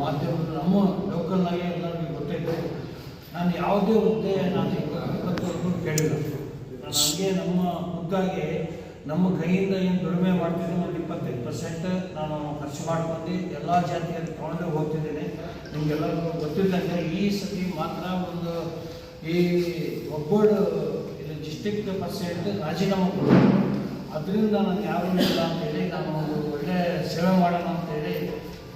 ಮಾಧ್ಯಮದ ನಮ್ಮ ಲೋಕಲ್ನಾಗೆ ಎಲ್ಲರಿಗೂ ಗೊತ್ತೈತೆ. ನಾನು ಯಾವುದೇ ಹುದ್ದೆ ನಾನು 20 ಕೇಳಿಲ್ಲ. ನಾನು ಹಂಗೆ ನಮ್ಮ ಖುದ್ದಾಗಿ ನಮ್ಮ ಕೈಯಿಂದ ಏನು ದುಡಿಮೆ ಮಾಡ್ತಿದ್ದೀನಿ ಒಂದು 25% ನಾನು ಖರ್ಚು ಮಾಡ್ಕೊಂಡು ಎಲ್ಲ ಜಾತಿಯಲ್ಲಿ ತೊಗೊಂಡು ಹೋಗ್ತಿದ್ದೀನಿ. ನಿಮಗೆಲ್ಲರಿಗೂ ಗೊತ್ತಿದ್ದಂಗೆ ಈ ಸತಿ ಮಾತ್ರ ಒಂದು ಈ ಒಬ್ಬರು ಇದು ಡಿಸ್ಟ್ರಿಕ್ಟ್ ಪರ್ಸೆಂಟ್ ರಾಜೀನಾಮೆ ಕೊಡಬೇಕು. ಅದರಿಂದ ನಾನು ಯಾರೂ ಇಲ್ಲ ಅಂತೇಳಿ ನಾನು ಒಂದು ಒಳ್ಳೆ ಸೇವೆ ಮಾಡೋಣ ಅಂತೇಳಿ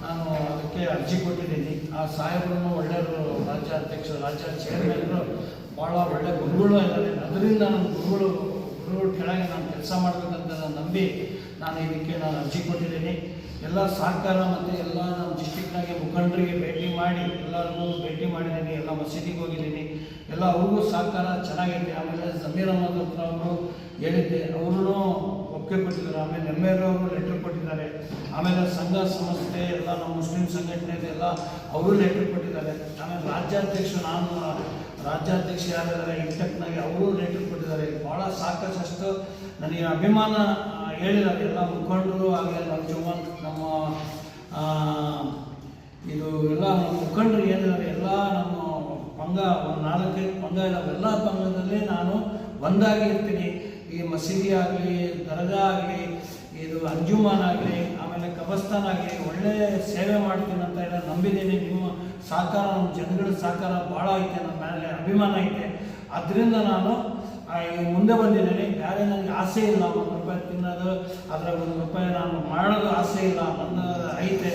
ನಾನು ಅದಕ್ಕೆ ಅರ್ಜಿ ಕೊಟ್ಟಿದ್ದೀನಿ. ಆ ಸಾಹೇಬರನ್ನು ಒಳ್ಳೆಯವರು, ರಾಜ್ಯ ಅಧ್ಯಕ್ಷರು, ರಾಜ್ಯ ಚೇರ್ಮನ್ರು ಭಾಳ ಒಳ್ಳೆ ಗುರುಗಳು ಇದ್ದಾರೆ. ಅದರಿಂದ ನನ್ನ ಗುರುಗಳು ಕೆಳಗೆ ನಾನು ಕೆಲಸ ಮಾಡಬೇಕಂತ ನಾನು ನಂಬಿ ನಾನು ಇದಕ್ಕೆ ನಾನು ಅರ್ಜಿ ಕೊಟ್ಟಿದ್ದೀನಿ. ಎಲ್ಲ ಸಹಕಾರ ಮತ್ತು ಎಲ್ಲ ನಮ್ಮ ಡಿಸ್ಟಿಕ್ನಾಗೆ ಮುಖಂಡರಿಗೆ ಭೇಟಿ ಮಾಡಿ ಎಲ್ಲರಿಗೂ ಭೇಟಿ ಮಾಡಿದ್ದೀನಿ. ಎಲ್ಲ ಮಸೀದಿಗೆ ಹೋಗಿದ್ದೀನಿ. ಎಲ್ಲ ಅವ್ರಿಗೂ ಸಹಕಾರ ಚೆನ್ನಾಗೈತೆ. ಆಮೇಲೆ ಜಮೀರ್ ಅಹಮದ್ ಹತ್ರ ಅವರು ಹೇಳಿದ್ದೆ, ಅವರು ಒಪ್ಪಿಗೆ ಕೊಟ್ಟಿದ್ದಾರೆ. ಆಮೇಲೆ ನೆಮ್ಮೆಯವರು ಲೆಟ್ರ್ ಕೊಟ್ಟಿದ್ದಾರೆ. ಆಮೇಲೆ ಸಂಘ ಸಂಸ್ಥೆ ಎಲ್ಲ ನಮ್ಮ ಮುಸ್ಲಿಂ ಸಂಘಟನೆಗೆ ಎಲ್ಲ ಅವರು ಲೆಟ್ರ್ ಕೊಟ್ಟಿದ್ದಾರೆ. ಆಮೇಲೆ ರಾಜ್ಯಾಧ್ಯಕ್ಷ ಯಾರಿದ್ದಾರೆ ಇಂಟೆಕ್ನಾಗೆ ಅವರು ಲೆಟ್ರ್ ಕೊಟ್ಟಿದ್ದಾರೆ. ಭಾಳ ಸಾಕಷ್ಟು ನನಗೆ ಅಭಿಮಾನ ಹೇಳಿದ್ದಾರೆ ಎಲ್ಲ ಮುಖಂಡರು. ಹಾಗೆ ನಮ್ಮ ಇದು ಎಲ್ಲ ಮುಖಂಡರು ಏನಿದ್ದಾರೆ ಎಲ್ಲ ನಮ್ಮ ಪಂಗ ಒಂದು 4-5 ಪಂಗ ಇದ್ದಾವೆ. ಎಲ್ಲ ಪಂಗದಲ್ಲಿ ನಾನು ಒಂದಾಗಿ ಇರ್ತೀನಿ. ಈ ಮಸೀದಿ ಆಗಲಿ, ದರ್ಗಾ ಆಗಲಿ, ಇದು ಅಂಜುಮಾನ್ ಆಗಲಿ, ಆಮೇಲೆ ಕಬರ್ಸ್ಥಾನ್ ಆಗಲಿ ಒಳ್ಳೆಯ ಸೇವೆ ಮಾಡ್ತೀನಿ ಅಂತ ಎಲ್ಲ ನಂಬಿದ್ದೀನಿ. ನಿಮ್ಮ ಸಹಕಾರ, ನಮ್ಮ ಜನಗಳ ಸಹಕಾರ ಭಾಳ ಐತೆ, ನನ್ನ ಮೇಲೆ ಅಭಿಮಾನ ಐತೆ. ಅದರಿಂದ ನಾನು ಮುಂದೆ ಬಂದಿದ್ದೀನಿ. ಬೇರೆ ನನಗೆ ಆಸೆ ಇಲ್ಲ, ₹1 ತಿನ್ನೋದು, ಅದರ ₹1 ನಾನು ಮಾಡೋದು ಆಸೆ ಇಲ್ಲ. ನನ್ನ ಐತೆ,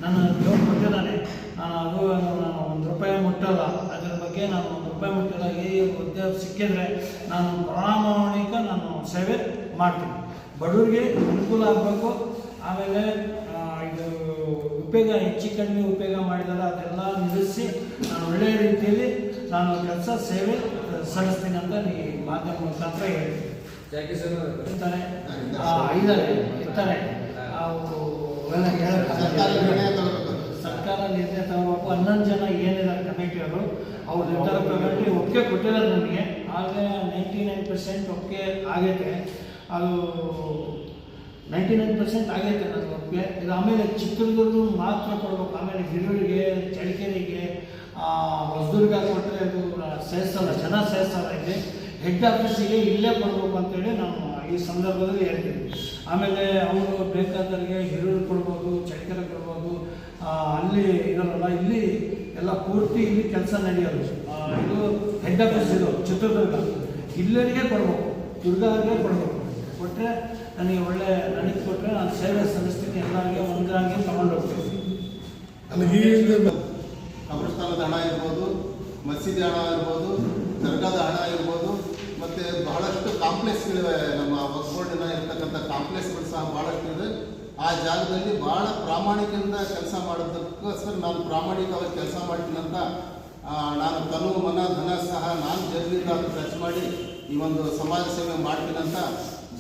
ನನ್ನ ದೇವ್ರು ಕೊಟ್ಟಿದ್ದಾನೆ. ನಾನು ₹1 ಮುಟ್ಟಲ್ಲ. ಅದರ ಬಗ್ಗೆ ನಾನು ₹1 ಮುಟ್ಟಿಲ್ಲ. ಈ ಹುದ್ದೆ ಸಿಕ್ಕಿದ್ರೆ ನಾನು ಪ್ರಾಮಾಣಿಕ ನಾನು ಸೇವೆ ಮಾಡ್ತೀನಿ. ಬಡವರಿಗೆ ಅನುಕೂಲ ಆಗಬೇಕು. ಆಮೇಲೆ ಇದು ಉಪಯೋಗ ಹೆಚ್ಚು ಕಡಿಮೆ ಉಪಯೋಗ ಮಾಡಿದರೆ ಅದೆಲ್ಲ ನಿಲ್ಲಿಸಿ ನಾನು ಒಳ್ಳೆಯ ರೀತಿಯಲ್ಲಿ ನಾನು ಕೆಲಸ ಸೇವೆ ಸಲ್ಲಿಸ್ತೀನಿ ಅಂತ ಈ ಮಾಧ್ಯಮ ಮುಖಾಂತರ ಹೇಳ್ತೀನಿ. ಇರ್ತಾರೆ ಇರ್ತಾರೆ ಸರ್ಕಾರ ನಿರ್ಣಯ ತಗೋಬೇಕು. 11 ಜನ ಏನಿದ್ದಾರೆ ಕಮಿಟಿಯವರು, ಅವ್ರು ನಿರ್ಧಾರ ತಗೊಂಡು ಒಪ್ಪಿಗೆ ಕೊಟ್ಟಿದ್ದಾರೆ ನನಗೆ. ಆಗಲೇ 99% ಒಪ್ಪಿಗೆ ಆಗೈತೆ. ಅದು 99% ಆಗೈತೆ ನನಗೆ ಒಪ್ಪಿಗೆ. ಇದು ಆಮೇಲೆ ಚಿತ್ರದುರ್ಗ ಮಾತ್ರ ಕೊಡ್ಬೇಕು. ಆಮೇಲೆ ಹಿರಿಯೂರಿಗೆ, ಚಳ್ಳಕೆರೆಗೆ, ಹೊಸದುರ್ಗ ಕೊಟ್ಟರೆ ಅದು ಸೇರಿಸಲ್ಲ, ಜನ ಸೇರಿಸಲ್ಲ. ಇಲ್ಲಿ ಹೆಡ್ ಆಫೀಸಿಗೆ ಇಲ್ಲೇ ಕೊಡಬೇಕು ಅಂತೇಳಿ ನಾನು ಈ ಸಂದರ್ಭದಲ್ಲಿ ಹೇಳ್ತೀನಿ. ಆಮೇಲೆ ಅವರು ಬೇಕಾದವರಿಗೆ ಹಿರಿಯೂರು ಕೊಡ್ಬೋದು, ಚಳ್ಳಕೆರೆ ಕೊಡ್ಬೋದು. ಅಲ್ಲಿ ಇರೋಲ್ಲ, ಇಲ್ಲಿ ಎಲ್ಲ ಪೂರ್ತಿ ಇಲ್ಲಿ ಕೆಲಸ ನಡೆಯೋದು. ಇದು ಹೆಡ್ ಆಫೀಸ್, ಇದು ಚಿತ್ರದುರ್ಗ, ಇಲ್ಲರಿಗೆ ಕೊಡ್ಬೇಕು, ದುರ್ಗಾಗೆ ಕೊಡ್ಬೇಕು. ಕೊಟ್ಟರೆ ನನಗೆ ಒಳ್ಳೆ ನನಗೆ ಕೊಟ್ಟರೆ ನಾನು ಸೇವೆ ಸಲ್ಲಿಸ್ತೀನಿ. ಎಲ್ಲರಿಗೆ ಒಂದಾಗಿ ತಗೊಂಡು ಹೋಗ್ತೀನಿ. ಕಬ್ರಸ್ಥಾನದ ಹಣ ಇರ್ಬೋದು, ಮಸೀದಿ ಹಣ ಇರ್ಬೋದು, ದರ್ಗಾದ ಹಣ ಇರ್ಬೋದು, ಮತ್ತು ಬಹಳಷ್ಟು ಕಾಂಪ್ಲೆಕ್ಸ್ಗಳಿವೆ. ನಮ್ಮ ವಕ್ಫ್ ಬೋರ್ಡಿನ ಇರ್ತಕ್ಕಂಥ ಕಾಂಪ್ಲೆಕ್ಸ್ಗಳು ಸಹ ಭಾಳಷ್ಟು ಇದೆ. ಆ ಜಾಗದಲ್ಲಿ ಭಾಳ ಪ್ರಾಮಾಣಿಕದಿಂದ ಕೆಲಸ ಮಾಡೋದಕ್ಕೋಸ್ಕರ ನಾನು ಪ್ರಾಮಾಣಿಕವಾಗಿ ಕೆಲಸ ಮಾಡ್ತೀನಿ ಅಂತ ನಾನು ತನು ಮನ ಧನ ಸಹ ನಾನು ಜಗಲಿಂದ ಖರ್ಚು ಮಾಡಿ ಈ ಒಂದು ಸಮಾಜ ಸೇವೆ ಮಾಡ್ತೀನಿ ಅಂತ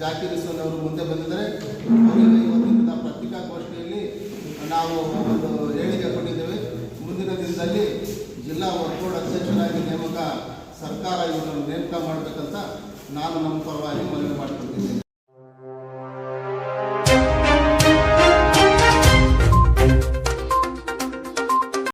ಜಾಕೀರ್ ಹುಸೇನ್ ಅವರು ಮುಂದೆ ಬಂದಿದ್ದಾರೆ. ಅವರಿಗೆ ಇವತ್ತಿನ ಪತ್ರಿಕಾಗೋಷ್ಠಿಯಲ್ಲಿ ನಾವು ಒಂದು ಹೇಳಿಕೆ ಕೊಟ್ಟಿದ್ದೇವೆ. ಮುಂದಿನ ದಿನದಲ್ಲಿ ಜಿಲ್ಲಾ ವಕ್ಫ್ ಬೋರ್ಡ್ ಅಧ್ಯಕ್ಷರಾಗಿ ನೇಮಕ ಸರ್ಕಾರ ಇವರನ್ನು ನೇಮಕ ಮಾಡಬೇಕಂತ ನಾನು ನಮ್ಮ ಪರವಾಗಿ ಮನವಿ ಮಾಡಿಕೊಡ್ತಿದ್ದೇನೆ.